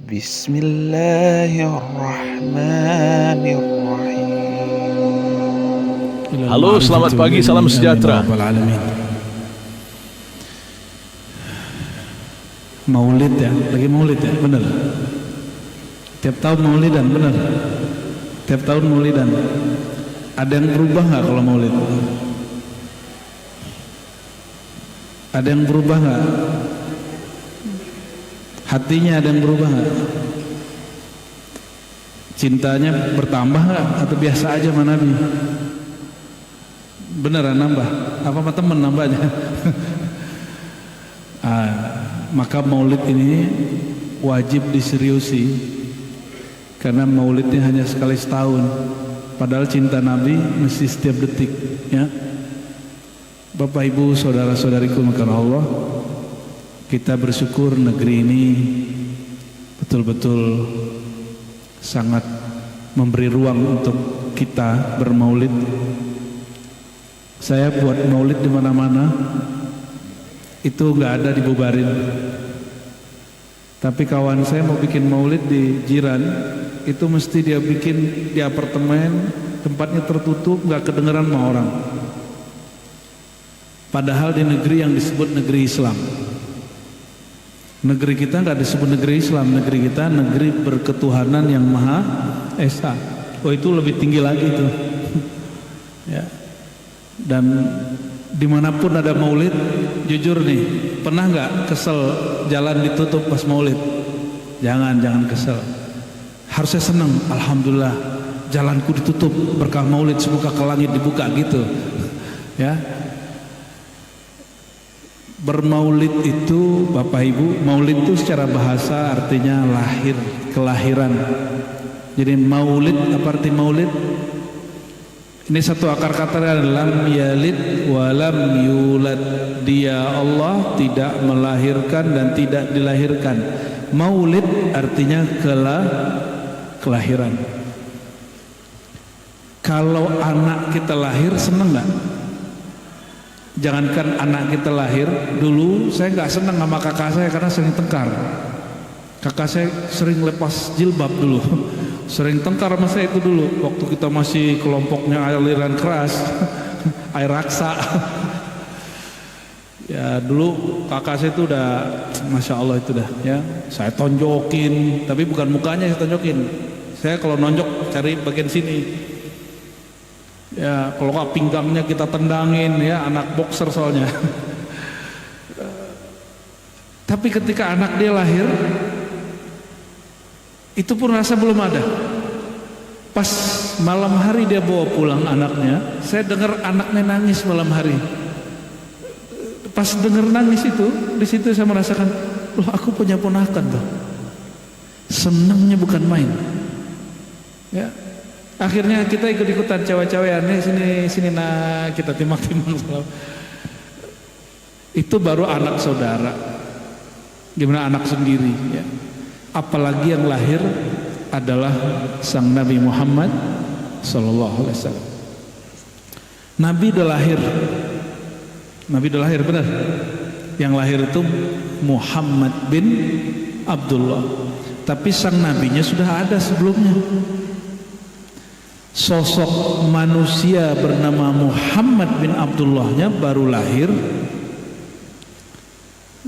Bismillahirrahmanirrahim. Halo, selamat pagi, salam sejahtera. Maulid ya, lagi maulid ya, benar. Tiap tahun maulidan, benar. Tiap tahun maulidan. Ada yang berubah nggak kalau maulid? Ada yang berubah nggak? Hatinya ada yang berubah nggak? Cintanya bertambah nggak? Atau biasa aja sama Nabi? Beneran nambah? Apa sama temen nambahnya? Maka maulid ini wajib diseriusi, karena maulidnya hanya sekali setahun, padahal cinta Nabi mesti setiap detik ya. Bapak Ibu saudara-saudariku makan Allah, kita bersyukur negeri ini betul-betul sangat memberi ruang untuk kita bermaulid. Saya buat maulid di mana-mana itu nggak ada dibubarin. Tapi kawan saya mau bikin maulid di jiran, itu mesti dia bikin di apartemen, tempatnya tertutup, nggak kedengeran sama orang. Padahal di negeri yang disebut negeri Islam. Negeri kita nggak disebut negeri Islam, negeri kita negeri berketuhanan yang Maha Esa. Oh, itu lebih tinggi lagi tuh. Ya. Dan dimanapun ada maulid, jujur nih, pernah nggak kesel jalan ditutup pas maulid? Jangan kesel. Harusnya senang, alhamdulillah jalanku ditutup berkah maulid, semoga ke langit dibuka gitu. Ya. Bermaulid itu Bapak Ibu, maulid itu secara bahasa artinya lahir, kelahiran. Jadi maulid, apa arti maulid? Ini satu akar kata lam yalid walam yulad. Dia Allah tidak melahirkan dan tidak dilahirkan. Maulid artinya kelahiran. Kalau anak kita lahir seneng nggak? Jangankan anak kita lahir, dulu saya nggak seneng sama kakak saya karena sering tengkar. Kakak saya sering lepas jilbab dulu. Sering tengkar sama saya itu dulu waktu kita masih kelompoknya aliran keras. Air raksa. Ya dulu kakak saya itu udah Masya Allah itu dah ya, saya tonjokin, tapi bukan mukanya saya tonjokin. Saya kalau nonjok cari bagian sini ya, kalau nggak pinggangnya kita tendangin ya, anak boxer soalnya. Tapi ketika anak dia lahir, itu pun rasa belum ada. Pas malam hari dia bawa pulang anaknya, saya dengar anaknya nangis malam hari. Pas dengar nangis itu, di situ saya merasakan, loh aku punya ponakan tuh. Senangnya bukan main. Ya, akhirnya kita ikut-ikutan cewek-cewekan, sini nah kita timbang-timbang. Itu baru anak saudara. Gimana anak sendiri ya. Apalagi yang lahir adalah sang Nabi Muhammad sallallahu alaihi wasallam. Nabi udah lahir benar. Yang lahir itu Muhammad bin Abdullah. Tapi sang nabinya sudah ada sebelumnya. Sosok manusia bernama Muhammad bin Abdullahnya baru lahir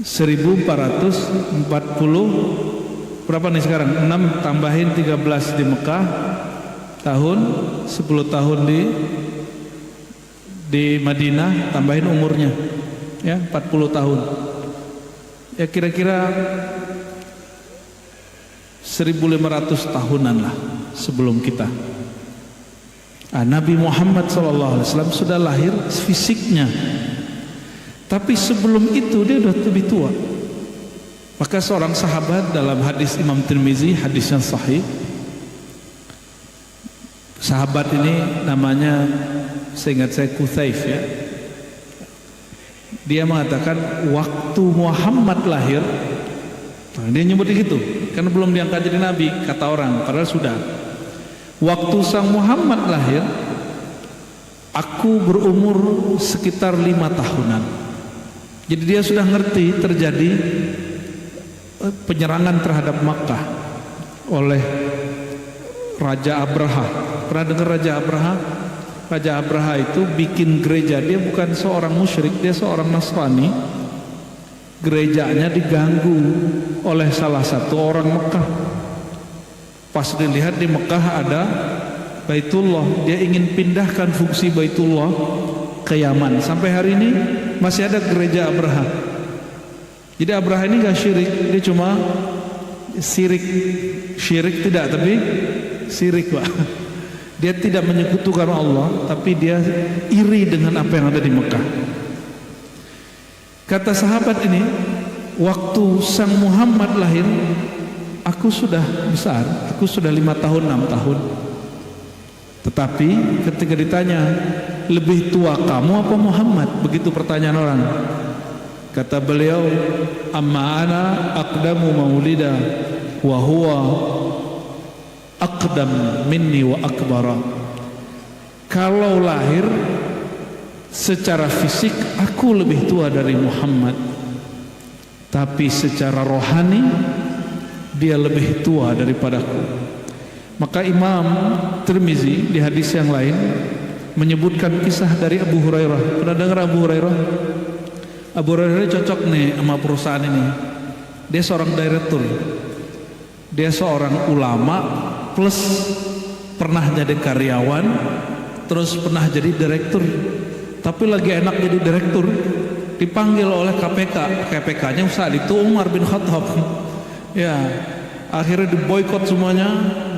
1440, berapa nih sekarang? 6 tambahin 13 di Mekah, tahun 10 tahun di Madinah, tambahin umurnya ya 40 tahun. Ya kira-kira 1500 tahunan lah sebelum kita. Nabi Muhammad SAW sudah lahir fisiknya, tapi sebelum itu dia sudah lebih tua. Maka seorang sahabat dalam hadis Imam Tirmizi, hadis yang sahih, sahabat ini namanya, seingat saya Kuthaif ya, dia mengatakan waktu Muhammad lahir, dia nyebut gitu karena belum diangkat jadi nabi kata orang, padahal sudah. Waktu sang Muhammad lahir, aku berumur sekitar 5 tahunan. Jadi dia sudah ngerti terjadi penyerangan terhadap Makkah. oleh Raja Abraha. Pernah dengar Raja Abraha? Raja Abraha itu bikin gereja. Dia bukan seorang musyrik, dia seorang Nasrani. Gerejanya diganggu oleh salah satu orang Mekah. Pas dilihat di Mekah ada Baitullah, dia ingin pindahkan fungsi Baitullah ke Yaman. Sampai hari ini masih ada gereja Abraha. Jadi Abraha ini gak syirik, dia cuma syirik tidak, tapi sirik Pak. Dia tidak menyekutukan Allah, tapi dia iri dengan apa yang ada di Mekah. Kata sahabat ini, waktu Sang Muhammad lahir, aku sudah besar, aku sudah 5 tahun 6 tahun. Tetapi ketika ditanya, lebih tua kamu apa Muhammad? Begitu pertanyaan orang. Kata beliau, amma ana aqdamu maulida wa huwa aqdam minni wa akbara. Kalau lahir secara fisik aku lebih tua dari Muhammad, tapi secara rohani dia lebih tua daripadaku. Maka Imam Tirmizi di hadis yang lain menyebutkan kisah dari Abu Hurairah. Pernah dengar Abu Hurairah? Abu Hurairah cocok nih sama perusahaan ini. Dia seorang direktur, dia seorang ulama plus pernah jadi karyawan, terus pernah jadi direktur. Tapi lagi enak jadi direktur, dipanggil oleh KPK. KPK-nya saat itu Umar bin Khattab. Ya, akhirnya diboikot semuanya,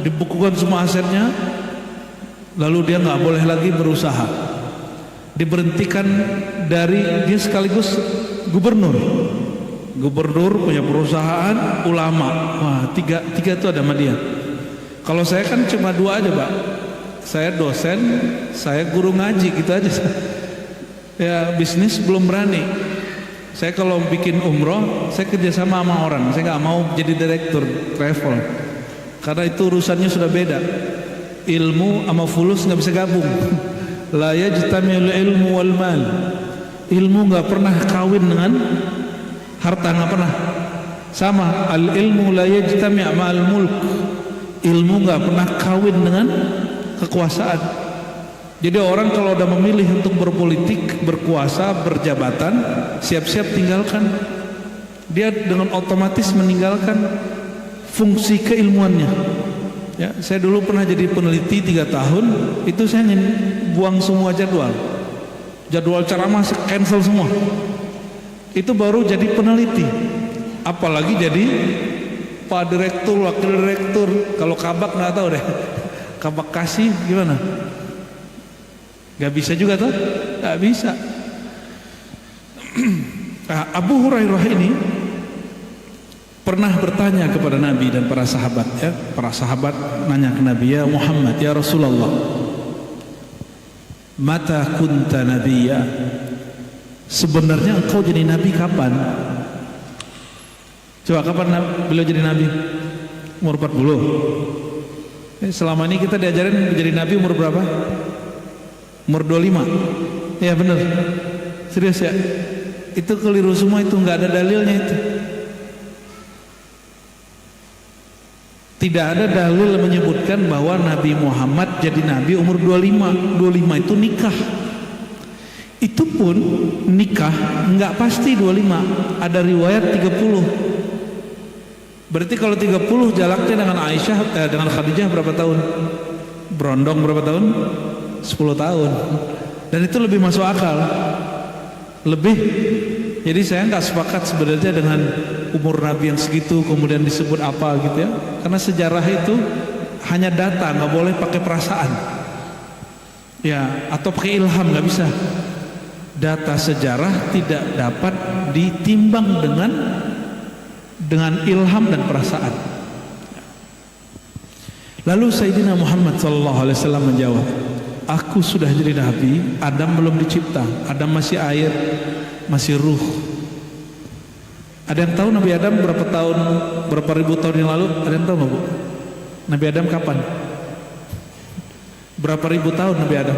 dibukukan semua asetnya, lalu dia nggak boleh lagi berusaha, diberhentikan dari, dia sekaligus gubernur punya perusahaan, ulama. Wah, tiga itu ada sama dia. Kalau saya kan cuma 2 aja Pak, saya dosen, saya guru ngaji, gitu aja. Ya, bisnis belum berani. Saya kalau bikin umroh, saya kerjasama sama orang. Saya nggak mau jadi direktur travel, karena itu urusannya sudah beda. Ilmu sama fulus nggak bisa gabung. La yajtami'ul ilmu wal mal. Ilmu nggak pernah kawin dengan harta, nggak pernah. Sama, al ilmu la yajtami' ma'al mulk. Ilmu nggak pernah kawin dengan kekuasaan. Jadi orang kalau udah memilih untuk berpolitik, berkuasa, berjabatan, siap-siap tinggalkan. Dia dengan otomatis meninggalkan fungsi keilmuannya. Ya, saya dulu pernah jadi peneliti 3 tahun, itu saya ingin buang semua jadwal ceramah cancel semua. Itu baru jadi peneliti. Apalagi jadi Pak Direktur, Wakil Direktur. Kalau kabak nggak tahu deh. Kabak kasih gimana? Gak bisa juga tuh, gak bisa. Nah, Abu Hurairah ini pernah bertanya kepada Nabi dan para sahabat. Ya, para sahabat nanya ke Nabi, ya Muhammad, ya Rasulullah, mata kunta nabiyya, sebenarnya engkau jadi nabi kapan? Coba kapan beliau jadi nabi? Umur 40. Selama ini kita diajarin jadi nabi umur berapa? Umur 25. Ya benar. Serius ya. Itu keliru semua, itu nggak ada dalilnya itu. Tidak ada dalil menyebutkan bahwa Nabi Muhammad jadi nabi umur 25. 25 itu nikah. Itu pun nikah nggak pasti 25. Ada riwayat 30. Berarti kalau 30 jaraknya dengan dengan Khadijah berapa tahun? Berondong berapa tahun? 10 tahun. Dan itu lebih masuk akal, lebih. Jadi saya nggak sepakat sebenarnya dengan umur Nabi yang segitu kemudian disebut apa gitu ya, karena sejarah itu hanya data, nggak boleh pakai perasaan ya, atau pakai ilham, nggak bisa. Data sejarah tidak dapat ditimbang dengan ilham dan perasaan. Lalu Sayyidina Muhammad SAW menjawab, aku sudah jadi nabi, Adam belum dicipta. Adam masih air, masih ruh. Ada yang tahu Nabi Adam berapa ribu tahun yang lalu? Ada yang tahu nggak Bu? Nabi Adam kapan? Berapa ribu tahun Nabi Adam?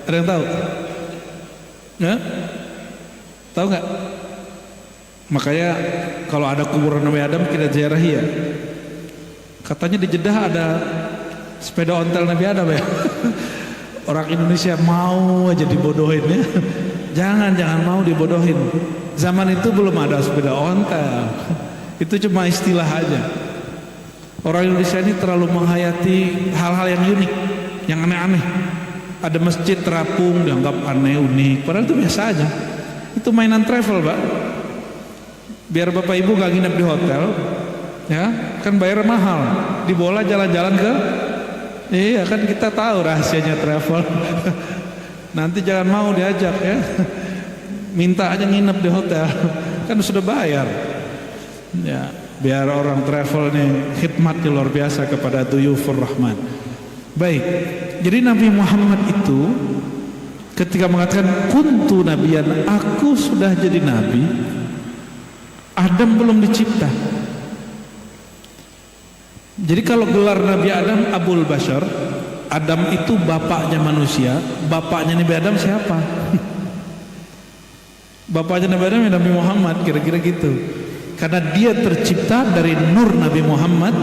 Ada yang tahu? Ya? Tahu nggak? Makanya kalau ada kuburan Nabi Adam kita ziarahi ya. Katanya di Jeddah ada sepeda ontel Nabi Adam ya. Orang Indonesia mau aja dibodohin ya. Jangan mau dibodohin. Zaman itu belum ada sepeda ontel. Itu cuma istilah aja. Orang Indonesia ini terlalu menghayati hal-hal yang unik, yang aneh-aneh. Ada masjid terapung dianggap aneh, unik. Padahal itu biasa aja. Itu mainan travel, Pak. Biar Bapak Ibu gak nginep di hotel, ya kan bayar mahal. Dibola jalan-jalan ke, iya kan kita tahu rahasianya travel. Nanti jangan mau diajak ya. Minta aja nginep di hotel, kan sudah bayar. Ya, biar orang travel nih khidmatnya luar biasa kepada Duyufur Rahman. Baik, jadi Nabi Muhammad itu ketika mengatakan kuntu nabiyan, aku sudah jadi nabi, Adam belum dicipta. Jadi kalau gelar Nabi Adam Abul Bashar, Adam itu bapaknya manusia, bapaknya Nabi Adam siapa? Bapaknya Nabi Adam ya Nabi Muhammad, kira-kira gitu. Karena dia tercipta dari nur Nabi Muhammad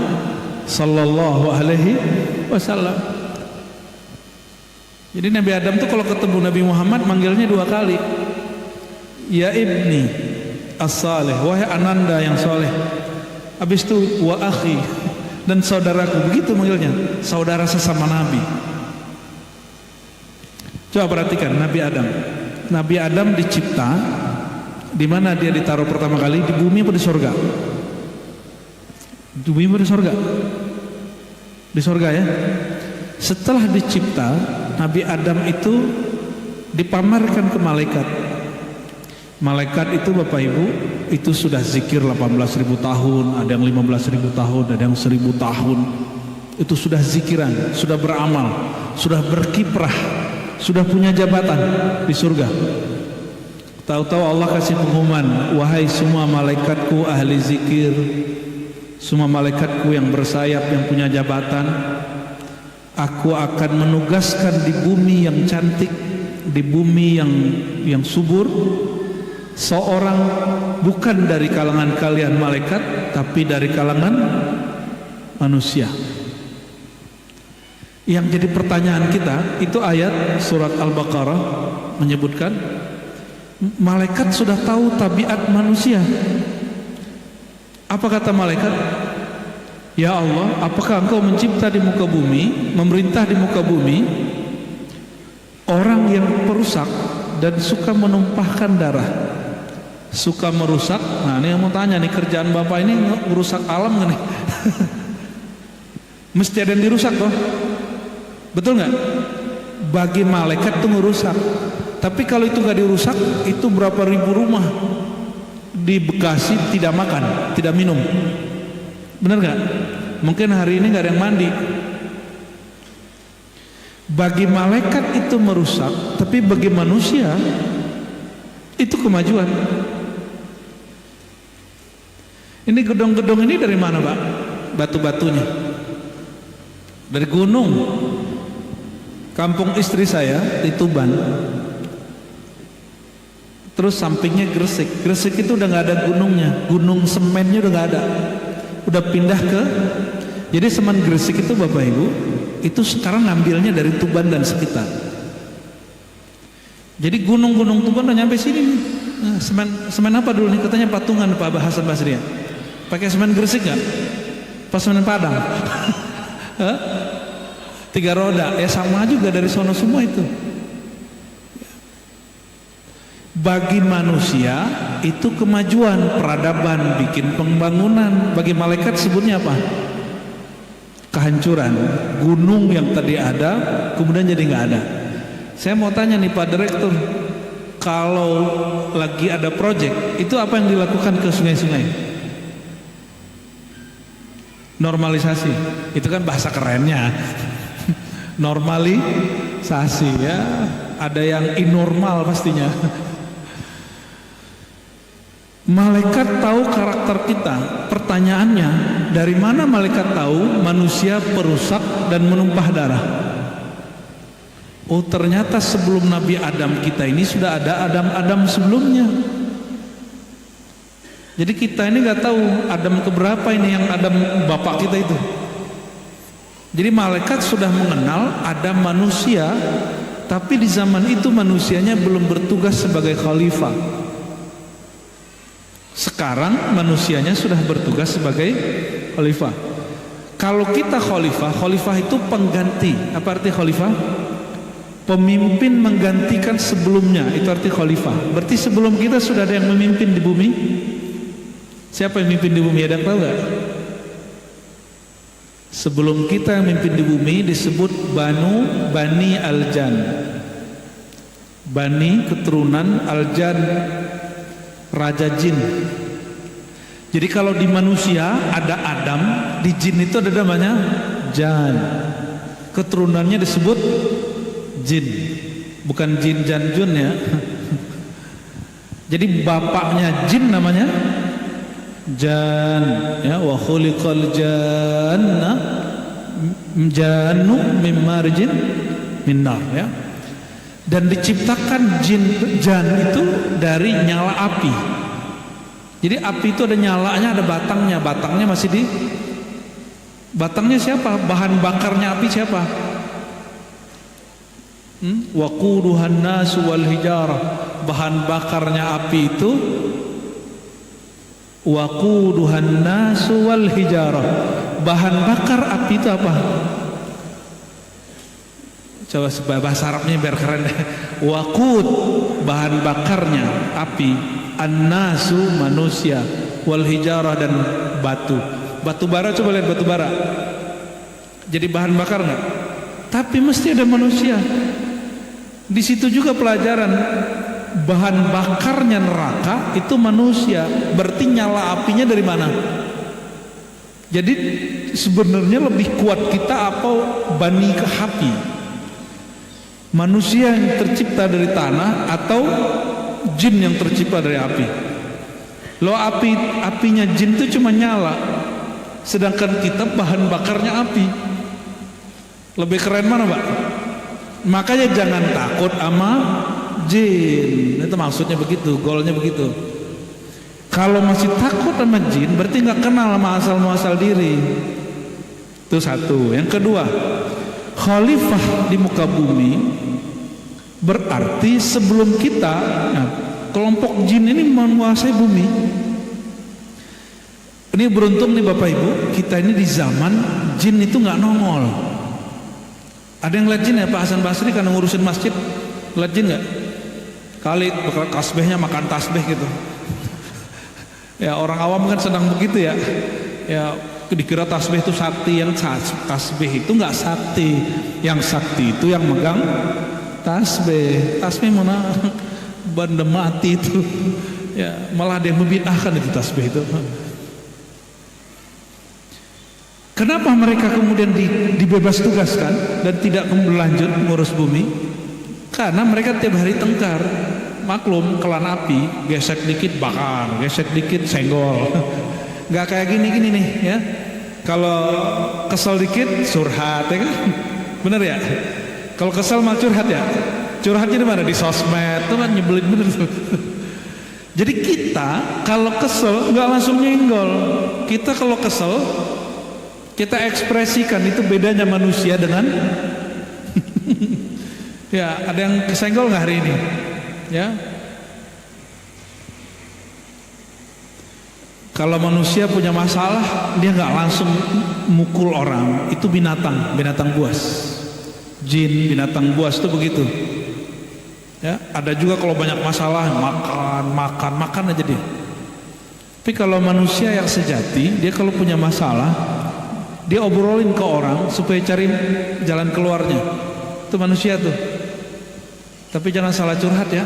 sallallahu alaihi wasallam. Jadi Nabi Adam tuh kalau ketemu Nabi Muhammad manggilnya 2 kali. Ya ibni as-salih, wahai ananda yang soleh. Habis itu wa akhi, dan saudaraku, begitu manggilnya, saudara sesama Nabi. Coba perhatikan Nabi Adam. Nabi Adam dicipta di mana dia ditaruh pertama kali, di bumi atau di surga? Di bumi atau di surga? Di surga ya. Setelah dicipta, Nabi Adam itu dipamerkan ke malaikat. Malaikat itu Bapak Ibu itu sudah zikir 18.000 tahun, ada yang 15.000 tahun, ada yang 1.000 tahun. Itu sudah zikiran, sudah beramal, sudah berkiprah, sudah punya jabatan di surga. Tahu-tahu Allah kasih pengumuman, wahai semua malaikatku ahli zikir, semua malaikatku yang bersayap, yang punya jabatan, aku akan menugaskan di bumi yang cantik, di bumi yang subur, seorang bukan dari kalangan kalian malaikat, tapi dari kalangan manusia. Yang jadi pertanyaan kita, itu ayat surat Al-Baqarah menyebutkan malaikat sudah tahu tabiat manusia. Apa kata malaikat? Ya Allah, apakah engkau mencipta di muka bumi, memerintah di muka bumi orang yang perusak dan suka menumpahkan darah, suka merusak? Nah ini yang mau tanya nih, kerjaan Bapak ini merusak alam gak nih? Mesti ada yang dirusak toh, betul nggak? Bagi malaikat itu merusak. Tapi kalau itu gak dirusak, itu berapa ribu rumah di Bekasi tidak makan, tidak minum. Benar gak? Mungkin hari ini gak ada yang mandi. Bagi malaikat itu merusak, tapi bagi manusia itu kemajuan. Ini gedung-gedung ini dari mana Pak? Batu-batunya dari gunung. Kampung istri saya di Tuban, terus sampingnya Gresik. Gresik itu udah nggak ada gunungnya, gunung semennya udah nggak ada, udah pindah ke. Jadi semen Gresik itu Bapak Ibu itu sekarang ngambilnya dari Tuban dan sekitar. Jadi gunung-gunung Tuban udah nyampe sini nih. Nah, semen apa dulu nih? Katanya patungan Pak Hasan Basri. Pakai semen Gresik nggak? Pas semen Padang. 3 roda, ya sama juga dari sono semua itu. Bagi manusia itu kemajuan, peradaban, bikin pembangunan. Bagi malaikat sebutnya apa? Kehancuran. Gunung yang tadi ada kemudian jadi nggak ada. Saya mau tanya nih Pak Direktur, kalau lagi ada proyek itu apa yang dilakukan ke sungai-sungai? Normalisasi. Itu kan bahasa kerennya. Normalisasi ya. Ada yang inormal pastinya. Malaikat tahu karakter kita. Pertanyaannya, dari mana malaikat tahu manusia perusak dan menumpah darah? Oh ternyata sebelum Nabi Adam kita ini sudah ada Adam sebelumnya. Jadi kita ini nggak tahu Adam keberapa ini, yang Adam bapak kita itu. Jadi malaikat sudah mengenal ada manusia, tapi di zaman itu manusianya belum bertugas sebagai khalifah. Sekarang manusianya sudah bertugas sebagai khalifah. Kalau kita khalifah, khalifah itu pengganti. Apa arti khalifah? Pemimpin menggantikan sebelumnya, itu arti khalifah. Berarti sebelum kita sudah ada yang memimpin di bumi. Siapa yang memimpin di bumi? Ada yang tahu gak? Sebelum kita yang memimpin di bumi disebut Bani Al-Jan. Bani keturunan Al-Jan, raja jin. Jadi kalau di manusia ada Adam, di jin itu ada namanya Jan. Keturunannya disebut jin, bukan jin Jan Jun ya. Jadi bapaknya jin namanya Jan, ya, wa khuliqal janna jannu mim marjin min nar, ya. Dan diciptakan jan itu dari nyala api. Jadi api itu ada nyalanya, ada batangnya. Batangnya masih di batangnya siapa? Bahan bakarnya api siapa? Waquduhan nasu wal hijarah. Bahan bakarnya api itu waquduhan nasu wal hijarah. Bahan bakar api itu apa? Coba bahasa Arabnya biar keren deh. Waqud, bahan bakarnya api, an-nasu manusia, wal hijarah dan batu. Batu bara, coba lihat batu bara. Jadi bahan bakar nggak? Tapi mesti ada manusia. Di situ juga pelajaran, bahan bakarnya neraka itu manusia. Berarti nyala apinya dari mana? Jadi sebenarnya lebih kuat kita apa Bani Kehapi? Manusia yang tercipta dari tanah atau jin yang tercipta dari api? Lo apinya jin itu cuma nyala, sedangkan kita bahan bakarnya api. Lebih keren mana, Pak? Makanya jangan takut sama jin. Itu maksudnya begitu, goalnya begitu. Kalau masih takut sama jin, berarti nggak kenal sama asal muasal diri. Itu satu. Yang kedua, khalifah di muka bumi berarti sebelum kita, nah, kelompok jin ini menguasai bumi. Ini beruntung nih Bapak Ibu, kita ini di zaman jin itu nggak nongol. Ada yang lihat jin ya? Pak Hasan Basri karena ngurusin masjid, lihat jin nggak? Kali tasbihnya makan tasbih gitu. Ya orang awam kan senang begitu ya. Ya dikira tasbih itu sakti, yang tasbih itu nggak sakti. Yang sakti itu yang megang tasbih. Tasbih mana benda mati itu. Ya malah ada yang membid'ahkan itu tasbih itu. Kenapa mereka kemudian dibebas tugaskan dan tidak berlanjut mengurus bumi? Karena mereka tiap hari tengkar. Maklum kelan api, gesek dikit bakar, gesek dikit senggol. Nggak kayak gini nih ya. Kalau kesel dikit curhat ya kan, bener ya. Kalau kesel mah curhat ya. Curhatnya di mana? Di sosmed tuh kan nyebelin bener tuh. Jadi kita kalau kesel nggak langsung nyenggol. Kita kalau kesel kita ekspresikan. Itu bedanya manusia dengan ya. Ada yang kesenggol nggak hari ini? Ya. Kalau manusia punya masalah, dia nggak langsung mukul orang. Itu binatang buas. Jin, binatang buas itu begitu. Ya, ada juga kalau banyak masalah makan aja dia. Tapi kalau manusia yang sejati, dia kalau punya masalah, dia obrolin ke orang supaya cari jalan keluarnya. Itu manusia tuh. Tapi jangan salah curhat ya.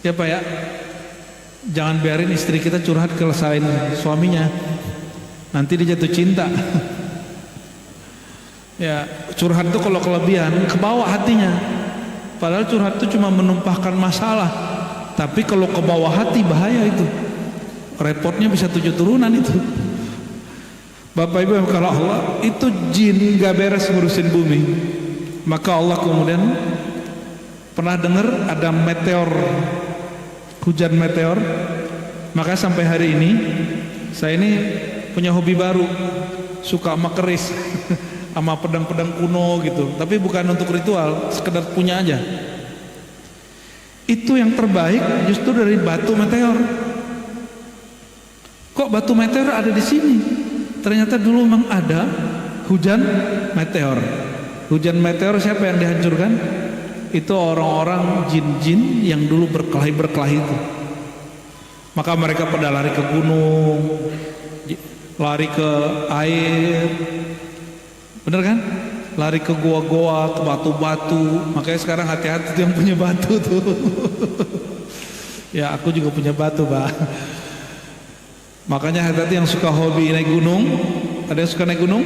Ya Pak ya. Jangan biarin istri kita curhat ke selain suaminya. Nanti dia jatuh cinta. Ya, curhat itu kalau kelebihan ke bawah hatinya. Padahal curhat itu cuma menumpahkan masalah. Tapi kalau ke bawah hati bahaya itu. Repotnya bisa 7 turunan itu. Bapak Ibu yang kalau Allah, itu jin gak beres ngurusin bumi. Maka Allah kemudian pernah dengar ada meteor, hujan meteor. Maka sampai hari ini saya ini punya hobi baru. suka sama keris sama pedang-pedang kuno gitu, tapi bukan untuk ritual, sekedar punya aja. Itu yang terbaik justru dari batu meteor. Kok batu meteor ada di sini? Ternyata dulu memang ada hujan meteor. Hujan meteor siapa yang dihancurkan? Itu orang-orang jin-jin yang dulu berkelahi itu. Maka mereka pada lari ke gunung, lari ke air, bener kan? Lari ke goa-goa, ke batu-batu. Makanya sekarang hati-hati tuh yang punya batu tuh. Ya aku juga punya batu, Pak. Makanya hati-hati yang suka hobi naik gunung. Ada yang suka naik gunung?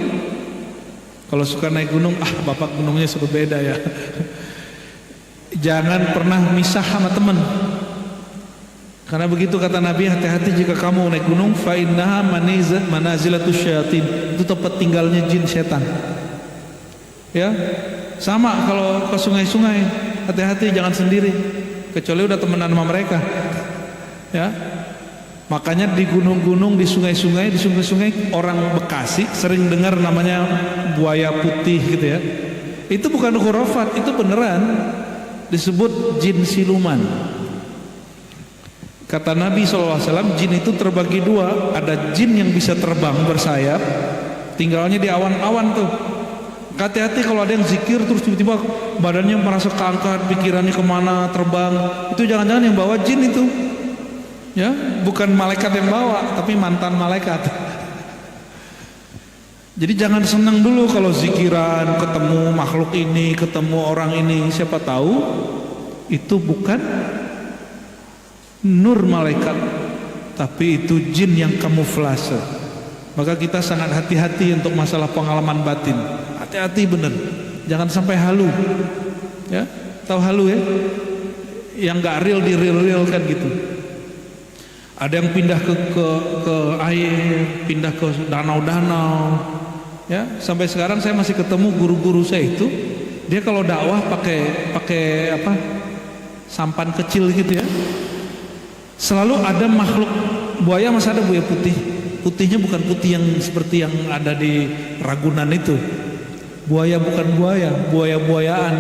Kalau suka naik gunung, bapak gunungnya suka beda ya. Jangan pernah misah sama teman. Karena begitu kata Nabi, hati-hati jika kamu naik gunung, fa innaha manazilatus syayatin. Itu tempat tinggalnya jin setan. Ya, sama kalau ke sungai-sungai, hati-hati jangan sendiri, kecuali udah temenan sama mereka. Ya, makanya di gunung-gunung, di sungai-sungai orang Bekasi sering dengar namanya buaya putih gitu ya. Itu bukan khurafat, itu beneran disebut jin siluman. Kata Nabi SAW, jin itu terbagi dua. Ada jin yang bisa terbang bersayap, tinggalnya di awan-awan tuh. Hati-hati kalau ada yang zikir terus tiba-tiba badannya merasa keangkat, pikirannya kemana, terbang. Itu jangan-jangan yang bawa jin itu. Ya, bukan malaikat yang bawa, tapi mantan malaikat. Jadi jangan senang dulu kalau zikiran, ketemu makhluk ini, ketemu orang ini. Siapa tahu itu bukan nur malaikat, tapi itu jin yang kamuflase. Maka kita sangat hati-hati untuk masalah pengalaman batin. Hati-hati bener, jangan sampai halu. Ya, tahu halu ya? Yang nggak real di real kan gitu. Ada yang pindah ke air, pindah ke danau-danau. Ya, sampai sekarang saya masih ketemu guru-guru saya itu. Dia kalau dakwah pakai apa? Sampan kecil gitu ya. Selalu ada makhluk buaya, masih ada buaya putih. Putihnya bukan putih yang seperti yang ada di Ragunan itu. Buaya bukan buaya, buaya-buayaan.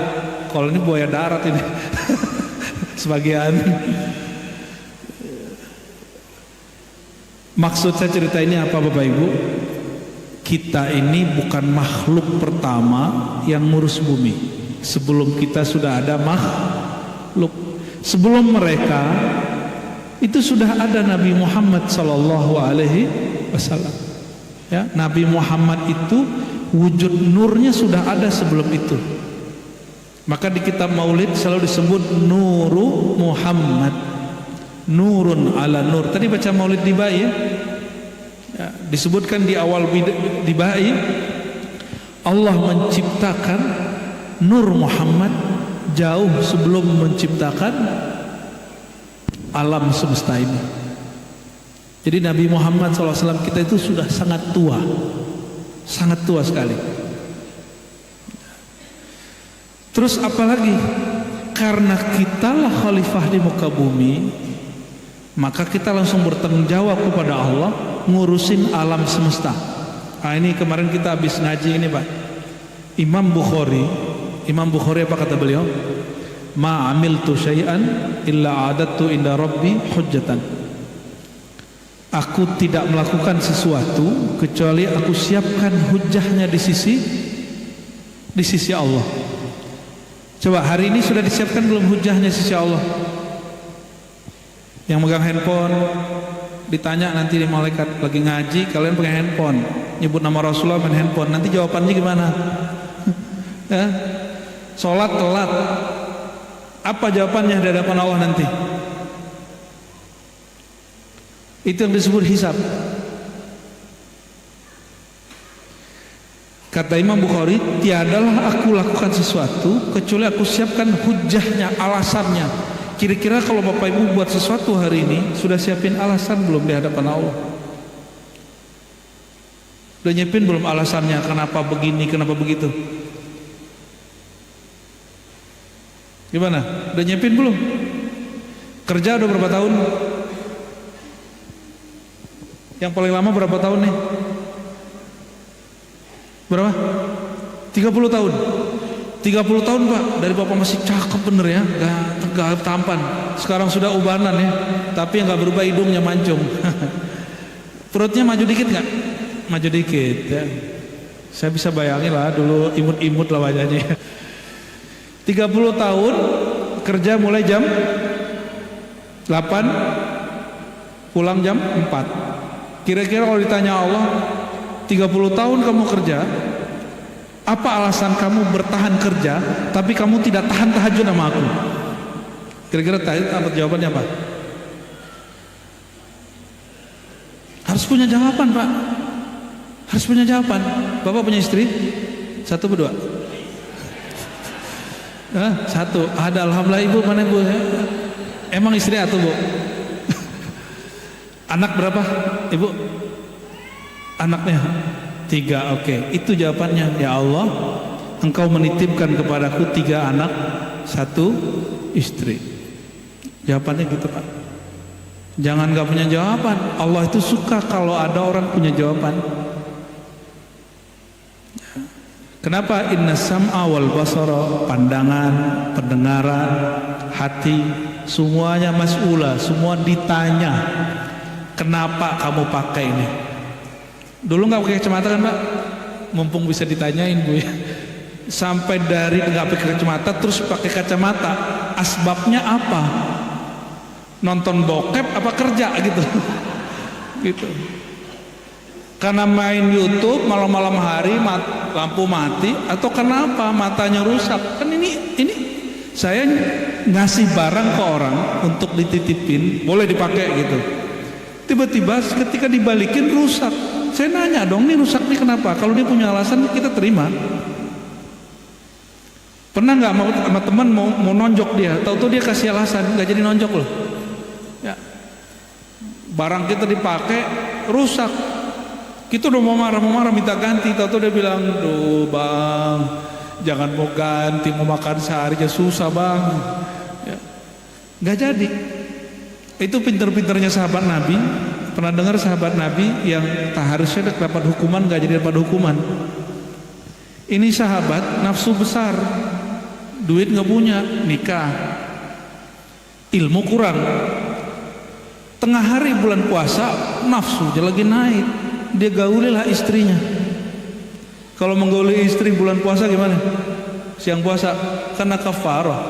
Kalau ini buaya darat ini. Sebagian. Maksud saya cerita ini apa Bapak Ibu? Kita ini bukan makhluk pertama yang ngurus bumi. Sebelum kita sudah ada makhluk. Sebelum mereka itu sudah ada Nabi Muhammad sallallahu alaihi wasallam. Ya, Nabi Muhammad itu wujud nurnya sudah ada sebelum itu. Maka di kitab Maulid selalu disebut Nuru Muhammad. Nurun ala nur. Tadi baca Maulid di Bai ya. Ya, disebutkan di awal di Bai Allah menciptakan Nur Muhammad jauh sebelum menciptakan alam semesta ini. Jadi Nabi Muhammad SAW kita itu sudah sangat tua sekali. Terus apalagi karena kitalah khalifah di muka bumi, maka kita langsung bertanggung jawab kepada Allah ngurusin alam semesta. Ini kemarin kita habis ngaji ini Pak. Imam Bukhari apa kata beliau? Ma amiltu syai'an illa adattu inda rabbi hujjatan. Aku tidak melakukan sesuatu kecuali aku siapkan hujahnya di sisi Allah. Coba hari ini sudah disiapkan belum hujahnya sisi Allah? Yang megang handphone ditanya nanti di malaikat lagi ngaji, kalian pakai handphone, nyebut nama Rasulullah main handphone, nanti jawabannya gimana? Ya? Sholat telat, apa jawabannya di hadapan Allah nanti? Itu yang disebut hisab. Kata Imam Bukhari, tiadalah aku lakukan sesuatu kecuali aku siapkan hujahnya, alasannya. Kira-kira kalau Bapak Ibu buat sesuatu hari ini, sudah siapin alasan belum di hadapan Allah? Udah nyiapin belum alasannya, kenapa begini, kenapa begitu? Gimana? Udah nyiapin belum? Kerja udah berapa tahun? Yang paling lama berapa tahun nih? Berapa? 30 tahun. 30 tahun Pak, dari Bapak masih cakep bener ya, gak tampan. Sekarang sudah ubanan ya, tapi yang gak berubah hidungnya mancung. Perutnya maju dikit gak? Maju dikit ya. Saya bisa bayangin lah dulu imut-imut lah wajahnya. 30 tahun kerja mulai jam 8, pulang jam 4. Kira-kira kalau ditanya Allah, 30 tahun kamu kerja, apa alasan kamu bertahan kerja tapi kamu tidak tahan tahajud sama aku? Kira-kira apa jawabannya apa? Harus punya jawaban Pak. Harus punya jawaban. Bapak punya istri? 1 berdua? Satu. Ada, alhamdulillah. Ibu mana ibu? Emang istri atau bu? Anak berapa ibu? Anaknya 3. Oke. Itu jawabannya. Ya Allah, Engkau menitipkan kepadaku 3 anak, 1 istri. Jawabannya gitu Pak. Jangan gak punya jawaban. Allah itu suka kalau ada orang punya jawaban. Kenapa? Inna sam'a wal basara, pandangan, pendengaran, hati, semuanya mas'ula, semua ditanya. Kenapa kamu pakai ini? Dulu nggak pakai kacamata kan Pak? Mumpung bisa ditanyain Bu ya. Sampai dari nggak pakai kacamata terus pakai kacamata, asbabnya apa? Nonton bokep apa kerja gitu? Gitu. Karena main YouTube malam-malam hari lampu mati atau kenapa matanya rusak? Kan ini saya ngasih barang ke orang untuk dititipin, boleh dipakai gitu. Tiba-tiba ketika dibalikin rusak. Saya nanya dong, ini rusak nih kenapa? Kalau dia punya alasan kita terima. Pernah nggak sama teman mau nonjok dia, tahu-tahu dia kasih alasan, nggak jadi nonjok loh. Ya. Barang kita dipakai rusak. Kita udah mau marah minta ganti, tahu-tahu dia bilang, "Duh bang, jangan mau ganti, mau makan sehari aja susah bang." Ya. Nggak jadi. Itu pinter-pinternya sahabat Nabi. Pernah dengar sahabat Nabi yang tak harusnya dapat hukuman nggak jadi dapat hukuman. Ini sahabat nafsu besar, duit nggak punya, nikah, ilmu kurang. Tengah hari bulan puasa, nafsu dia lagi naik. Dia gaulilah istrinya. Kalau menggauli istri bulan puasa gimana? Siang puasa karena kafarah,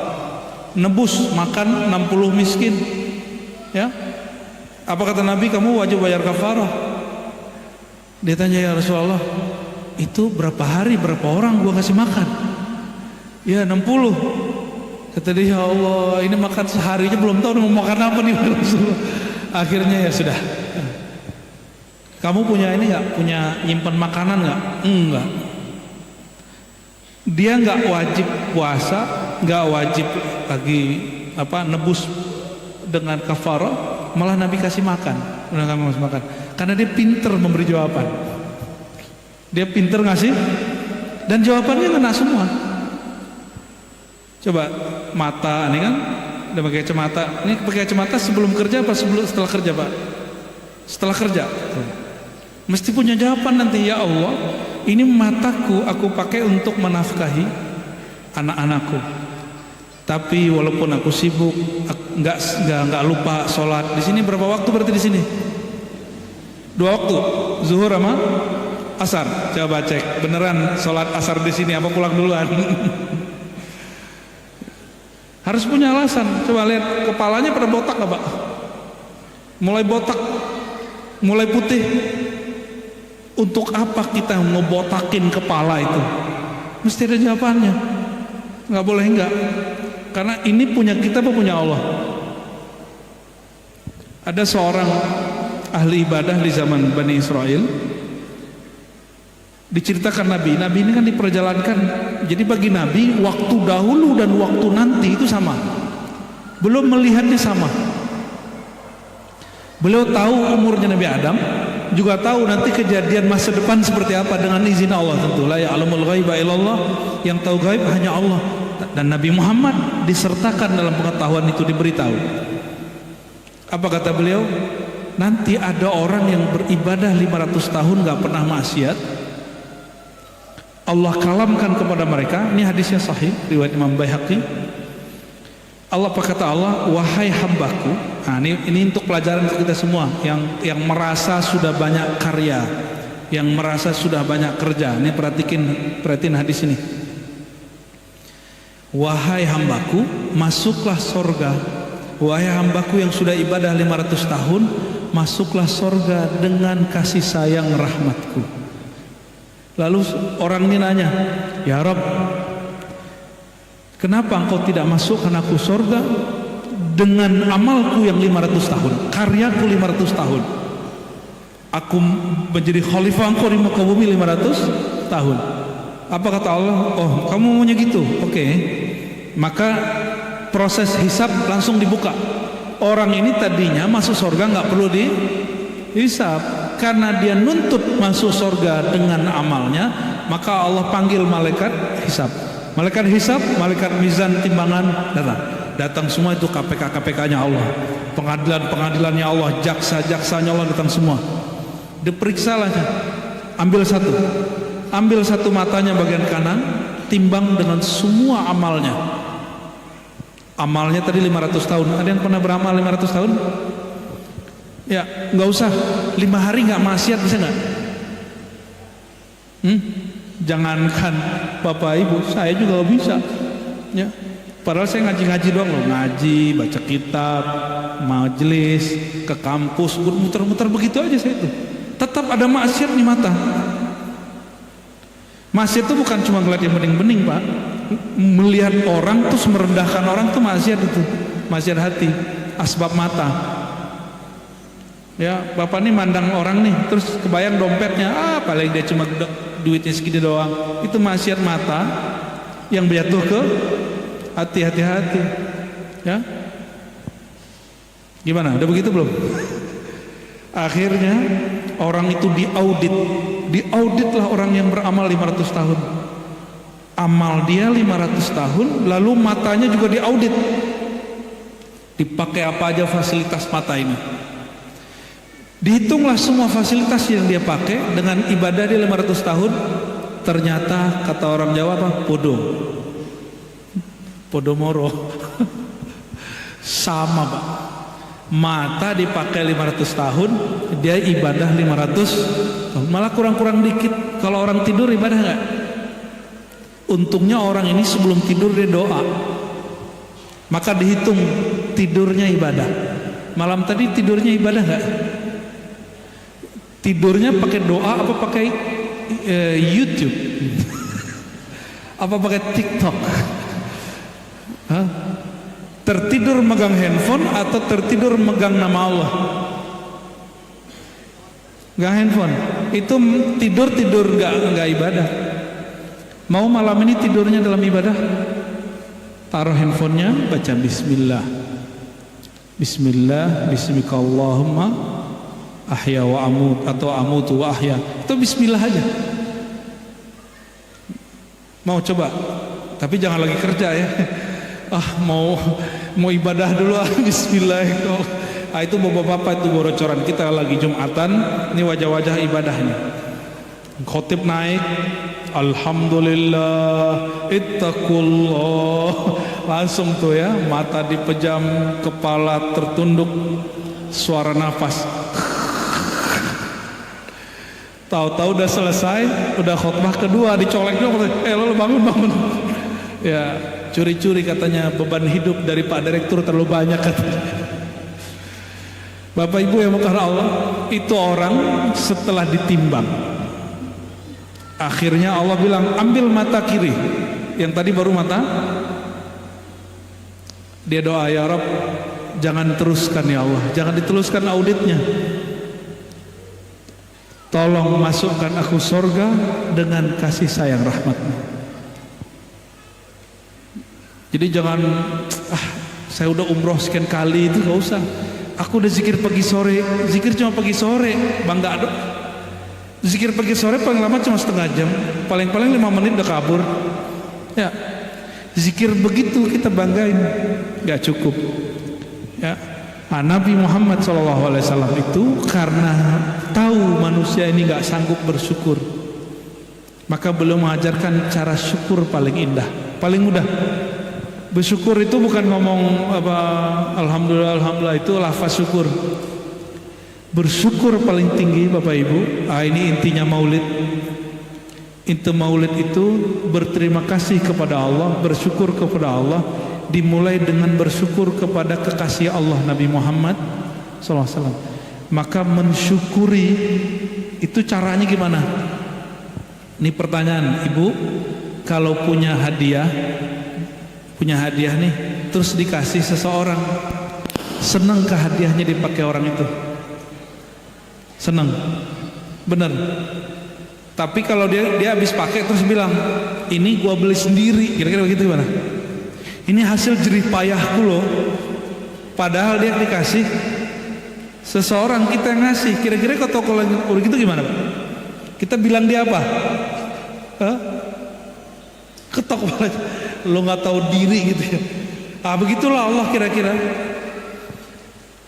nebus makan 60 miskin. Ya, apa kata Nabi? Kamu wajib bayar kafarah. Dia tanya, ya Rasulullah, itu berapa hari berapa orang gua kasih makan? Ya 60. Kata dia, ya Allah, ini makan seharinya belum tahu mau makan apa nih Rasulullah. Akhirnya ya sudah. Kamu punya ini nggak? Punya nyimpen makanan nggak? Enggak. Dia nggak wajib puasa, nggak wajib lagi nebus dengan kafarah, malah Nabi kasih makan. Udah kamu kasih makan. Karena dia pinter memberi jawaban. Dia pinter ngasih dan jawabannya kena semua. Coba mata ini kan udah pakai kacamata. Ini pakai kacamata sebelum kerja apa setelah kerja Pak? Setelah kerja. Mesti punya jawaban nanti, ya Allah, ini mataku aku pakai untuk menafkahi anak-anakku. Tapi walaupun aku sibuk, nggak lupa sholat. Di sini berapa waktu berarti di sini? 2 waktu, zuhur sama asar. Coba cek, beneran sholat asar di sini apa pulang duluan? Harus punya alasan. Coba lihat kepalanya pada botak nggak Pak? Mulai botak, mulai putih. Untuk apa kita ngebotakin kepala itu? Mesti ada jawabannya. Nggak boleh enggak. Karena ini punya kita apa punya Allah? Ada seorang ahli ibadah di zaman Bani Israel. Diceritakan Nabi ini kan diperjalankan. Jadi bagi Nabi waktu dahulu dan waktu nanti itu sama. Belum melihatnya sama. Beliau tahu umurnya Nabi Adam, juga tahu nanti kejadian masa depan seperti apa dengan izin Allah tentu. La ya'lamul ghaiba illallah, yang tahu gaib hanya Allah. Dan Nabi Muhammad disertakan dalam pengetahuan itu, diberitahu. Apa kata beliau? Nanti ada orang yang beribadah 500 tahun gak pernah maksiat, Allah kalamkan kepada mereka. Ini hadisnya sahih riwayat Imam Baihaqi. Allah berkata, Allah, wahai hambaku. Nah, ini untuk pelajaran untuk kita semua yang merasa sudah banyak karya, yang merasa sudah banyak kerja. Ini perhatiin hadis ini. Wahai hambaku, masuklah sorga. Wahai hambaku yang sudah ibadah 500 tahun, masuklah sorga dengan kasih sayang rahmatku. Lalu orang ini nanya, ya Rabb, kenapa engkau tidak masukkan aku sorga dengan amalku yang 500 tahun, karyaku 500 tahun? Aku menjadi khalifah engkau di muka bumi 500 tahun. Apa kata Allah? Oh, kamu maunya gitu? Oke. Maka proses hisab langsung dibuka. Orang ini tadinya masuk surga nggak perlu dihisab, karena dia nuntut masuk surga dengan amalnya, maka Allah panggil malaikat hisab. Malaikat hisab, malaikat mizan timbangan datang semua, itu KPK-KPK-nya Allah, pengadilan-pengadilannya Allah, jaksa-jaksanya Allah datang semua. Diperiksalah, ambil satu matanya bagian kanan, timbang dengan semua amalnya. Amalnya tadi 500 tahun. Ada yang pernah beramal 500 tahun? Ya, nggak usah. 5 hari nggak maksiat bisa nggak? Jangankan Bapak Ibu, saya juga nggak bisa. Ya, padahal saya ngaji-ngaji doang loh, ngaji, baca kitab, majelis, ke kampus, muter-muter begitu aja saya itu. Tetap ada maksiat di mata. Maksiat itu bukan cuma ngeliat yang bening-bening, Pak. Melihat orang terus merendahkan orang tuh maksiat itu, maksiat hati, asbab mata. Ya, Bapak nih mandang orang nih, terus kebayang dompetnya, paling dia cuma duitnya segini doang. Itu maksiat mata yang jatuh ke hati. Ya, gimana? Udah begitu belum? Akhirnya orang itu diauditlah orang yang beramal 500 tahun. Amal dia 500 tahun, lalu matanya juga diaudit. Dipakai apa aja fasilitas mata ini. Dihitunglah semua fasilitas yang dia pakai dengan ibadah dia 500 tahun. Ternyata kata orang Jawa apa? Podomoro. Sama, Pak. Mata dipakai 500 tahun, dia ibadah 500 tahun. Malah kurang-kurang dikit. Kalau orang tidur ibadah nggak? Untungnya orang ini sebelum tidur dia doa, maka dihitung tidurnya ibadah. Malam tadi tidurnya ibadah nggak? Tidurnya pakai doa apa pakai YouTube? Apa pakai TikTok? Hah? Tertidur megang handphone atau tertidur megang nama Allah? Gak handphone. Itu tidur nggak ibadah. Mau malam ini tidurnya dalam ibadah? Taruh handphonenya, baca Bismillah. Bismillah, Bismikallahumma ahya wa amut, atau amutu wa ahya. Itu Bismillah aja. Mau coba? Tapi jangan lagi kerja ya. Mau ibadah dulu Bismillah. Itu bapak-bapak, itu bocoran kita lagi Jumatan. Ini wajah-wajah ibadahnya. Khotib naik, alhamdulillah, ittaqullah, langsung tuh ya, mata dipejam, kepala tertunduk, suara nafas. Tahu-tahu udah selesai, udah khutbah kedua, dicolek-colek, lo bangun. Ya, curi-curi katanya, beban hidup dari Pak Direktur terlalu banyak katanya. Bapak Ibu yang karena Allah, itu orang setelah ditimbang, akhirnya Allah bilang, ambil mata kiri. Yang tadi baru mata. Dia doa, ya Rabb, jangan teruskan ya Allah, jangan diteruskan auditnya. Tolong masukkan aku surga dengan kasih sayang rahmat-Mu. Jadi jangan, saya udah umroh sekian kali, itu gak usah. Aku udah zikir pagi sore, zikir cuma pagi sore, bangga dong. Zikir pagi sore paling lama cuma setengah jam, paling-paling 5 menit udah kabur. Ya, zikir begitu kita banggain, gak cukup. Ya, Nabi Muhammad SAW itu karena tahu manusia ini gak sanggup bersyukur, Maka beliau mengajarkan cara syukur paling indah, paling mudah. Bersyukur itu bukan ngomong apa alhamdulillah alhamdulillah, itu lafaz syukur. Bersyukur paling tinggi Bapak Ibu, ini intinya maulid. Inti maulid itu berterima kasih kepada Allah, bersyukur kepada Allah, dimulai dengan bersyukur kepada kekasih Allah Nabi Muhammad SAW. Maka mensyukuri itu caranya gimana? Ini pertanyaan, Ibu, kalau punya hadiah nih, terus dikasih seseorang, senang ke hadiahnya dipakai orang itu? Senang, bener. Tapi kalau dia habis pakai terus bilang, ini gua beli sendiri, kira-kira begitu gimana? Ini hasil jerih payahku loh. Padahal dia dikasih seseorang, kita yang ngasih. Kira-kira kalau gitu gimana, Pak? Kita bilang dia apa? Ketok banget, lo nggak tahu diri gitu ya. Begitulah Allah kira-kira.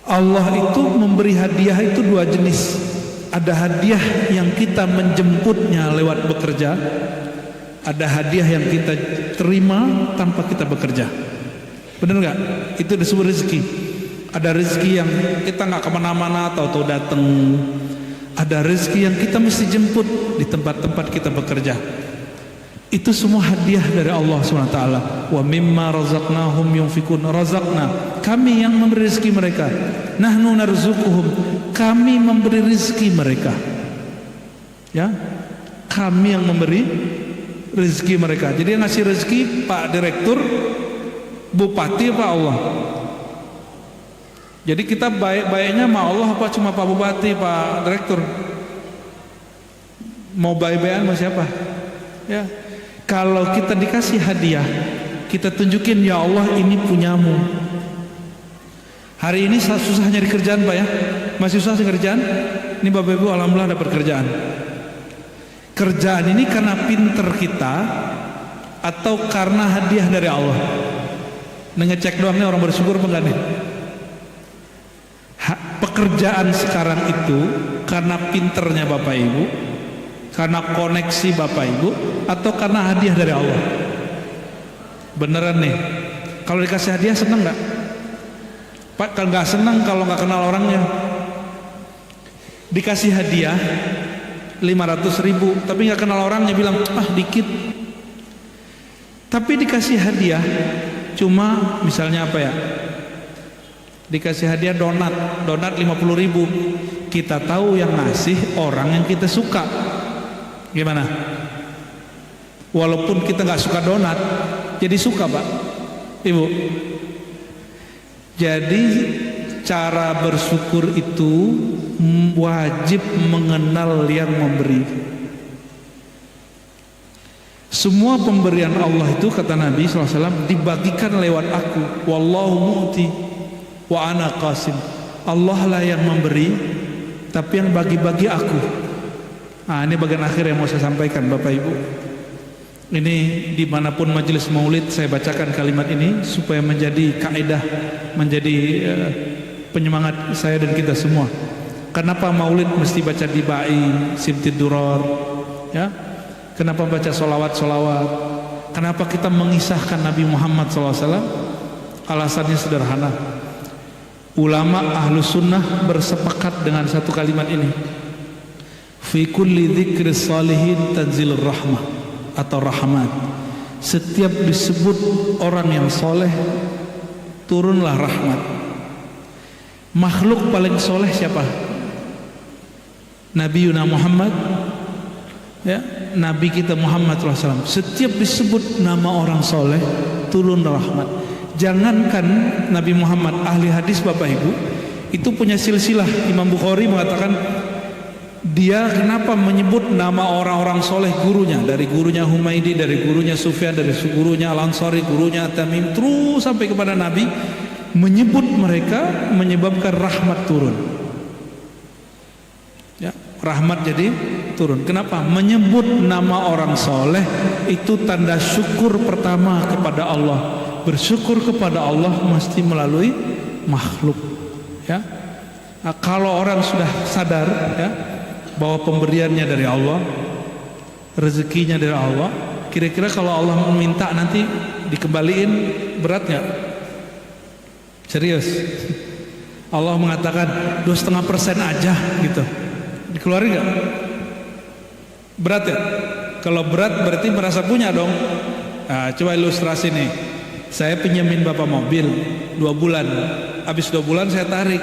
Allah itu memberi hadiah itu dua jenis. Ada hadiah yang kita menjemputnya lewat bekerja, ada hadiah yang kita terima tanpa kita bekerja. Benar nggak? Itu disebut rezeki. Ada rezeki yang kita nggak kemana-mana, tahu-tahu datang. Ada rezeki yang kita mesti jemput di tempat-tempat kita bekerja. Itu semua hadiah dari Allah SWT. Wa mimma razaqnahum yunfikun. Razaqna, kami yang memberi rezeki mereka. Nahnu narzuquhum, kami memberi rezeki mereka. Ya, kami yang memberi rezeki mereka. Jadi yang ngasih rezeki Pak Direktur, Bupati, apa Allah? Jadi kita baik-baiknya sama Allah apa cuma Pak Bupati, Pak Direktur? Mau baik-baikan sama siapa? Ya. Kalau kita dikasih hadiah, kita tunjukin, ya Allah ini punyamu. Hari ini susah nyari kerjaan Pak ya? Masih susah nyari kerjaan? Ini Bapak Ibu alhamdulillah dapat kerjaan. Kerjaan ini karena pinter kita atau karena hadiah dari Allah? Ngecek doang nih orang bersyukur apa enggak nih? Pekerjaan sekarang itu karena pinternya Bapak Ibu, karena koneksi Bapak Ibu, atau karena hadiah dari Allah? Beneran nih, kalau dikasih hadiah seneng nggak? Pak, kalau nggak seneng kalau nggak kenal orangnya. Dikasih hadiah 500.000 tapi nggak kenal orangnya, bilang dikit. Tapi dikasih hadiah cuma misalnya apa ya, dikasih hadiah donat 50.000, kita tahu yang ngasih orang yang kita suka, gimana? Walaupun kita nggak suka donat, jadi suka Pak Ibu. Jadi cara bersyukur itu wajib mengenal yang memberi. Semua pemberian Allah itu kata Nabi SAW dibagikan lewat aku. Wallahu mu'ti wa ana qasim. Allah lah yang memberi, tapi yang bagi-bagi aku. Ini bagian akhir yang mau saya sampaikan Bapak Ibu. Ini dimanapun majelis maulid saya bacakan kalimat ini supaya menjadi kaidah, menjadi penyemangat saya dan kita semua. Kenapa maulid mesti baca dibai, simtid duror, ya? Kenapa baca solawat-solawat? Kenapa kita mengisahkan Nabi Muhammad SAW? Alasannya sederhana. Ulama ahlu sunnah bersepakat dengan satu kalimat ini. Fi kulli dzikri salihin tanzilur rahmah atau rahmat. Setiap disebut orang yang soleh, turunlah rahmat. Makhluk paling soleh siapa? Nabi Yuna Muhammad, ya, Nabi kita Muhammad SAW. Setiap disebut nama orang soleh, turun rahmat. Jangankan Nabi Muhammad, ahli hadis Bapak Ibu itu punya silsilah. Imam Bukhari mengatakan, dia kenapa menyebut nama orang-orang soleh gurunya, dari gurunya Humaidi, dari gurunya Sufyan, dari gurunya Al-Ansari, gurunya Tamim, terus sampai kepada Nabi, menyebut mereka menyebabkan rahmat turun. Ya, rahmat jadi turun. Kenapa? Menyebut nama orang soleh itu tanda syukur pertama kepada Allah. Bersyukur kepada Allah mesti melalui makhluk. Ya, kalau orang sudah sadar, ya, bahwa pemberiannya dari Allah, rezekinya dari Allah. Kira-kira kalau Allah meminta nanti dikembaliin berat nggak? Serius? Allah mengatakan 2,5% aja gitu, dikeluarin nggak? Berat ya? Kalau berat berarti merasa punya dong. Nah, coba ilustrasi nih. Saya pinjemin bapak mobil 2 bulan, habis 2 bulan saya tarik.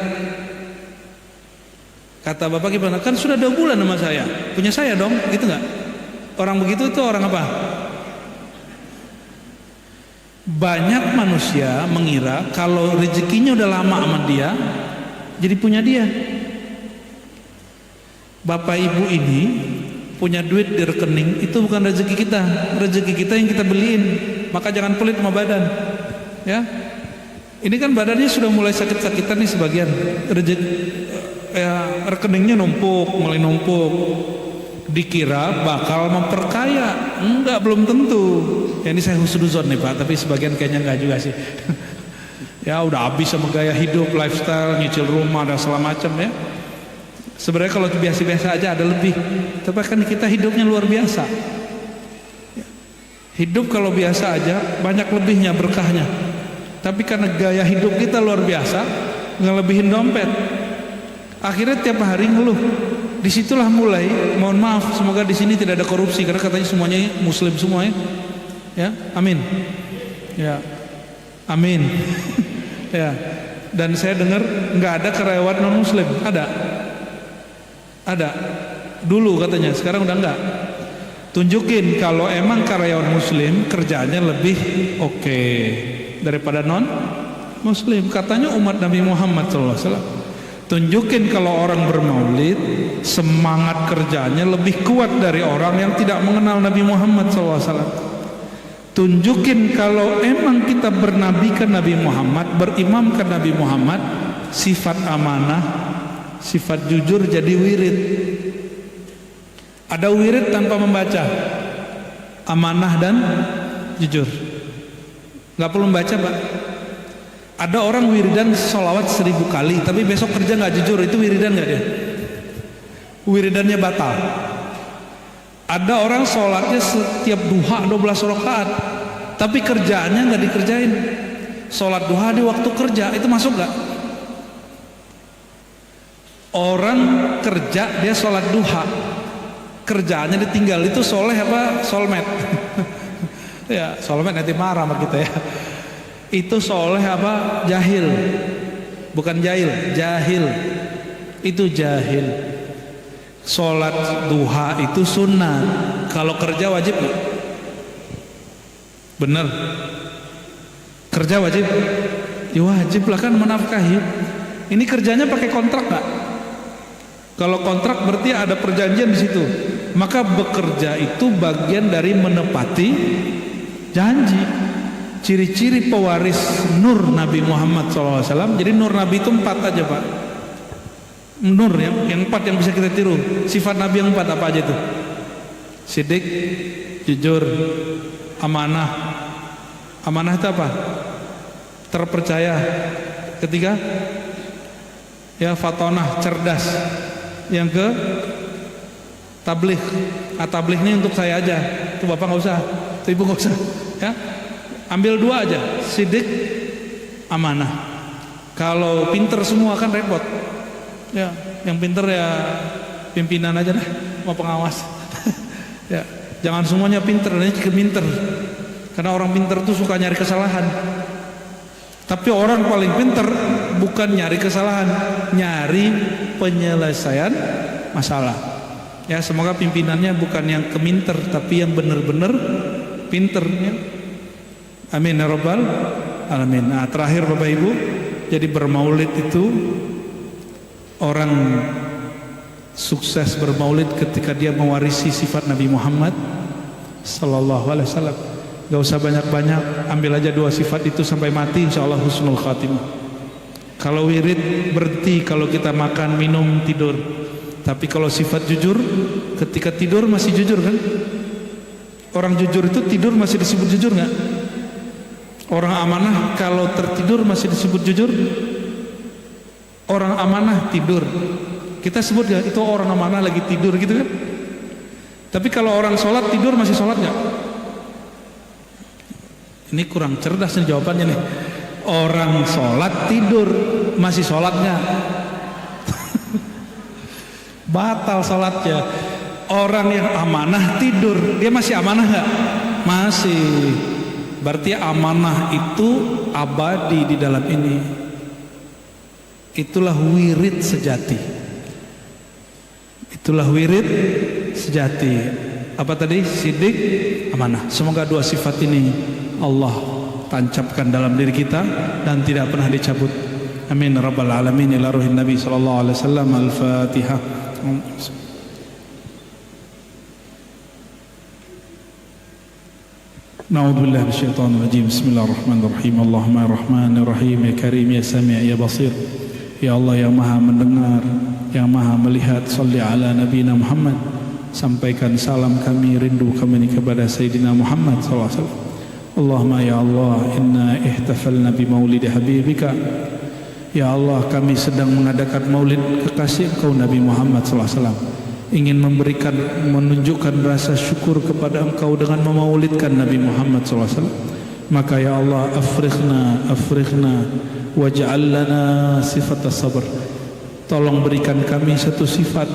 Kata bapak gimana? Kan sudah 2 bulan sama saya, punya saya dong, gitu nggak? Orang begitu tuh orang apa? Banyak manusia mengira kalau rezekinya udah lama sama dia, jadi punya dia. Bapak ibu ini punya duit di rekening, itu bukan rezeki kita. Rezeki kita yang kita beliin. Maka jangan pelit sama badan, ya. Ini kan badannya sudah mulai sakit-sakitan nih sebagian. Rekeningnya numpuk, mulai numpuk. Dikira bakal memperkaya, enggak, belum tentu. Ya, ini saya husnuzon nih Pak, tapi sebagian kayaknya enggak juga sih. Ya udah habis sama gaya hidup, lifestyle, nyicil rumah dan segala macam ya. Sebenarnya kalau biasa-biasa aja ada lebih, tapi kan kita hidupnya luar biasa. Hidup kalau biasa aja banyak lebihnya, berkahnya. Tapi karena gaya hidup kita luar biasa, ngelebihin dompet. Akhirnya tiap hari ngeluh. Disitulah mulai, mohon maaf, semoga di sini tidak ada korupsi karena katanya semuanya muslim semua ya. Ya, amin. Ya, amin. Ya. Dan saya dengar nggak ada karyawan non muslim, ada dulu katanya, sekarang udah enggak. Tunjukin kalau emang karyawan muslim kerjaannya lebih oke daripada non muslim, katanya umat Nabi Muhammad SAW. Tunjukin kalau orang bermaulid semangat kerjanya lebih kuat dari orang yang tidak mengenal Nabi Muhammad SAW. Tunjukin kalau emang kita bernabikan Nabi Muhammad, berimamkan Nabi Muhammad, sifat amanah, sifat jujur jadi wirid. Ada wirid tanpa membaca, amanah dan jujur, nggak perlu membaca Pak. Ada orang wiridan sholawat 1000 kali tapi besok kerja nggak jujur, itu wiridan nggak dia? Wiridannya batal. Ada orang sholatnya setiap duha 12 rakaat tapi kerjaannya nggak dikerjain. Sholat duha di waktu kerja itu masuk nggak? Orang kerja dia sholat duha, kerjaannya ditinggal, itu soleh apa solmet? Ya solmet nanti marah sama kita ya. Itu soleh apa jahil? Bukan jahil, jahil. Itu jahil. Sholat duha itu sunnah. Kalau kerja wajib gak? Bener. Kerja wajib? Ya wajib lah kan, menafkahi. Ini kerjanya pakai kontrak gak? Kalau kontrak berarti ada perjanjian di situ. Maka bekerja itu bagian dari menepati janji. Ciri-ciri pewaris nur Nabi Muhammad SAW. Jadi nur Nabi itu 4 aja Pak. Nur yang 4 yang bisa kita tiru. Sifat Nabi yang 4 apa aja itu? Sidik, jujur, amanah. Amanah itu apa? Terpercaya. Ketiga, ya fatonah, cerdas. Yang ke tabligh. Tabligh ini untuk saya aja. Itu Bapak nggak usah, itu Ibu nggak usah. Ya. Ambil 2 aja, sidik, amanah. Kalau pinter semua kan repot. Ya, yang pinter ya pimpinan aja deh, mau pengawas. Ya, jangan semuanya pinter, ini keminter. Karena orang pinter tuh suka nyari kesalahan. Tapi orang paling pinter bukan nyari kesalahan, nyari penyelesaian masalah. Ya, semoga pimpinannya bukan yang keminter, tapi yang benar-benar pinter. Ya. Amin ya rabbal alamin. Nah, terakhir Bapak Ibu, jadi bermaulid itu orang sukses bermaulid ketika dia mewarisi sifat Nabi Muhammad sallallahu alaihi wasallam. Gak usah banyak-banyak, ambil aja 2 sifat itu sampai mati, insya Allah husnul khatimah. Kalau wirid berhenti kalau kita makan, minum, tidur. Tapi kalau sifat jujur, ketika tidur masih jujur kan? Orang jujur itu tidur masih disebut jujur nggak? Orang amanah kalau tertidur masih disebut jujur? Orang amanah tidur, kita sebut ya itu orang amanah lagi tidur gitu kan? Tapi kalau orang sholat tidur masih sholat nggak? Ini kurang cerdas nih jawabannya nih. Orang sholat tidur masih sholat nggak? Batal sholatnya. Orang yang amanah tidur, dia masih amanah nggak? Masih. Berarti amanah itu abadi di dalam ini. Itulah wirid sejati. Itulah wirid sejati. Apa tadi? Sidik, amanah. Semoga dua sifat ini Allah tancapkan dalam diri kita dan tidak pernah dicabut. Amin rabbal alamin. Ila ruhin Nabi sallallahu alaihi wasallam. Al-Fatihah. Na'udzu billahi minasyaitonir rajim. Bismillahirrahmanirrahim. Allahumma ya Rahmanir Rahim, ya Karim, ya Sami', ya Basir. Ya Allah yang Maha mendengar, yang Maha melihat. Shalli ala nabiyina Muhammad. Sampaikan salam kami, rindu kami ini kepada Sayyidina Muhammad sallallahu alaihi wasallam. Allahumma ya Allah, inna ihtafalna bi maulidi habibika. Ya Allah, kami sedang mengadakan maulid kekasih Engkau Nabi Muhammad sallallahu alaihi wasallam. Ingin menunjukkan rasa syukur kepada Engkau dengan memaulidkan Nabi Muhammad SAW. Maka ya Allah, afrighna waj'al lana sifat as-sabr. Tolong berikan kami satu sifat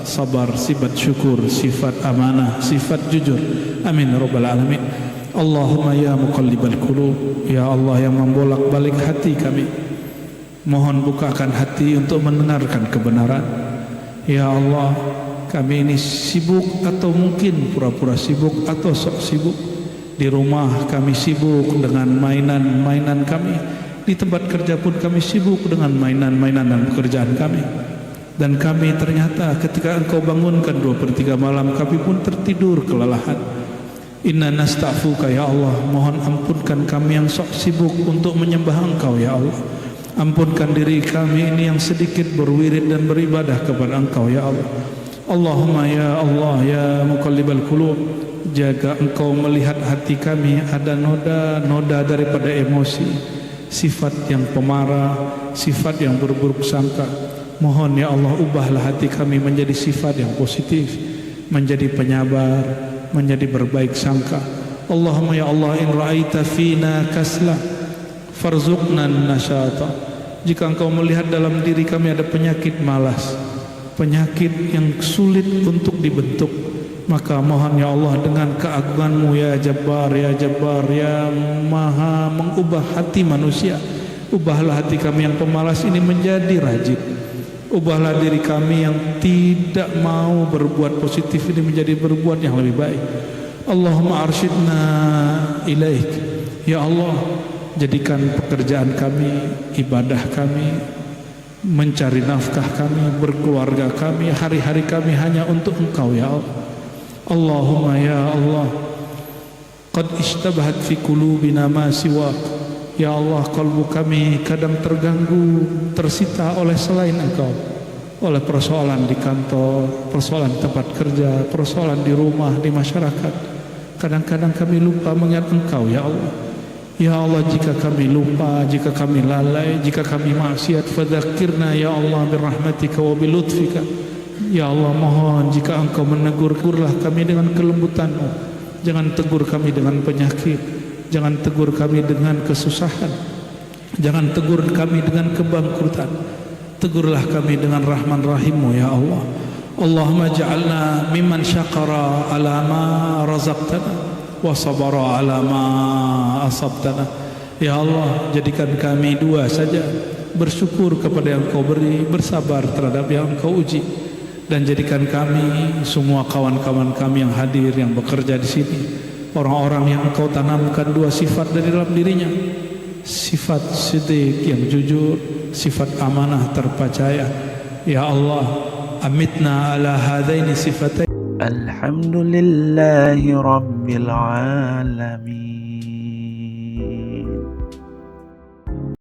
sabar, sifat syukur, sifat amanah, sifat jujur. Amin rabbal alamin. Allahumma ya muqallibal qulub, ya Allah yang membolak-balik hati kami, mohon bukakan hati untuk mendengarkan kebenaran. Ya Allah, kami ini sibuk atau mungkin pura-pura sibuk atau sok sibuk. Di rumah kami sibuk dengan mainan-mainan kami. Di tempat kerja pun kami sibuk dengan mainan-mainan dan pekerjaan kami. Dan kami ternyata ketika Engkau bangunkan 2/3 malam, kami pun tertidur kelelahan. Inna nasta'fuka ya Allah, mohon ampunkan kami yang sok sibuk untuk menyembah Engkau ya Allah. Ampunkan diri kami ini yang sedikit berwirid dan beribadah kepada Engkau ya Allah. Allahumma ya Allah ya muqallibal qulub, jaga Engkau melihat hati kami ada noda-noda daripada emosi, sifat yang pemarah, sifat yang berburuk sangka. Mohon ya Allah, ubahlah hati kami menjadi sifat yang positif, menjadi penyabar, menjadi berbaik sangka. Allahumma ya Allah, in ra'aita fina kasla farzuqna nasyata. Jika Engkau melihat dalam diri kami ada penyakit malas, penyakit yang sulit untuk dibentuk, maka mohon ya Allah dengan keagungan-Mu ya Jabbar, ya Maha mengubah hati manusia. Ubahlah hati kami yang pemalas ini menjadi rajin. Ubahlah diri kami yang tidak mau berbuat positif ini menjadi berbuat yang lebih baik. Allahumma arsyidna ilaik. Ya Allah, jadikan pekerjaan kami, ibadah kami, mencari nafkah kami, berkeluarga kami, hari-hari kami hanya untuk Engkau ya Allah. Allahumma ya Allah, qad ishtabahat fi qulubina ma siwak. Ya Allah, kalbu kami kadang terganggu, tersita oleh selain Engkau, oleh persoalan di kantor, persoalan di tempat kerja, persoalan di rumah, di masyarakat. Kadang-kadang kami lupa mengingat Engkau ya Allah. Ya Allah, jika kami lupa, jika kami lalai, jika kami maksiat, fadzakirna ya Allah birahmatika wa bilutfika. Ya Allah, mohon jika Engkau menegur, tegurlah kami dengan kelembutan-Mu. Jangan tegur kami dengan penyakit, jangan tegur kami dengan kesusahan, jangan tegur kami dengan kebangkrutan. Tegurlah kami dengan rahman rahim-Mu ya Allah. Allahumma ja'alna mimman syakara ala ma razaqtana wa sabara ala ma asabtana. Ya Allah, jadikan kami dua saja, bersyukur kepada yang Engkau beri, bersabar terhadap yang Engkau uji. Dan jadikan kami, semua kawan-kawan kami yang hadir, yang bekerja di sini, orang-orang yang Engkau tanamkan dua sifat dari dalam dirinya, sifat siddiq yang jujur, sifat amanah terpercaya. Ya Allah, amitna ala hadaini sifatain. Alhamdulillahi Rabbil Alamin.